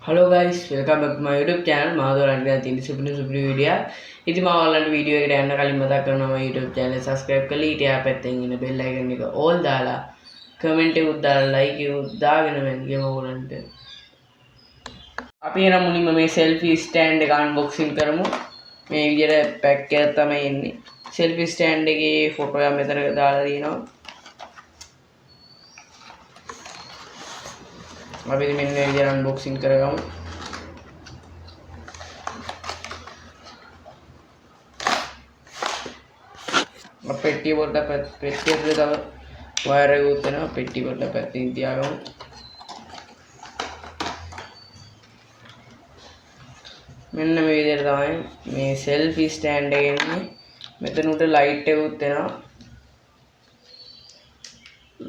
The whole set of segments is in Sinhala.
Hello guys, welcome back to my YouTube channel. මාදවලන්ට තියෙන සුපිරි වීඩියෝ. ඉතින් මම ඔයාලට වීඩියෝ එකට යන්න කලින් මතක් කරනවා මගේ YouTube channel subscribe කරලා ඊට යා පැත්තෙන් ඉන්න bell icon එක all දාලා comment එකක් දාලා like එකක් දාගෙන මම ඔයාලන්ට. අපි එන මුලින්ම මේ selfie stand එක unboxing කරමු. මේ විදිහට pack එකක් තමයි එන්නේ. selfie stand එකේ photo එක මෙතන දාලා දිනවා. අපි මෙන්න මේ විදිහට unboxing කරගමු. පෙට්ටිය පොඩ්ඩක් පෙට්ටිය ඇතුලේ තව වයර් එකක් උත්තරනවා. පෙට්ටිය පොඩ්ඩක් පැත්තකින් තියාගමු. මෙන්න මේ විදිහට තමයි මේ selfie stand එක එන්නේ. මෙතන උඩ light එකක් උත්තරනවා.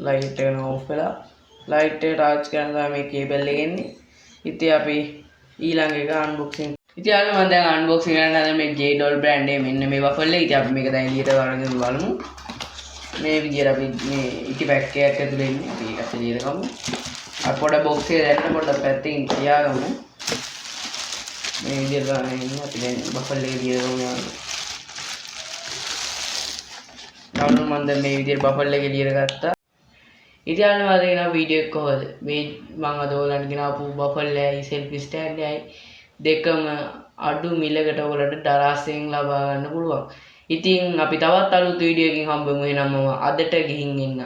light එක off වෙලා light එක charge කරන තමයි මේ cable එක එන්නේ. ඉතින් අපි ඊළඟ එක unboxing. ඉතින් අද මම දැන් unboxing කරන්න හදන මේ J-Doll brand එකේ මෙන්න මේ waffle එක. ඉතින් අපි මේක දැන් එළියට වරගෙන බලමු. මේ විදිහට අපි මේ ඉටි පැක් එකක් ඇතුලේ ඉන්නේ. අපි ඒක එළියට ගමු. අපි පොඩ box එක දැන්න පොඩ පැත්තකින් තියාගමු. මේ විදිහට තමයි ඉන්නේ. අපි දැන් waffle එක එළියට ගමු. නමුත් මම දැන් මේ විදිහට waffle එක එළියට ගත්තා. ඉතින් අන්න මම දෙන වීඩියෝ එක කොහොමද මේ මම අද ඔයාලන්ට ගෙනාපු waffle එකයි selfie stand එකයි දෙකම අඩු මිලකට ඔයාලට දරාසෙන් ලබා ගන්න පුළුවන්. ඉතින් අපි තවත් අලුත් වීඩියෝ එකකින් හම්බෙමු. එහෙනම් මම අදට ගිහින් එන්නම්.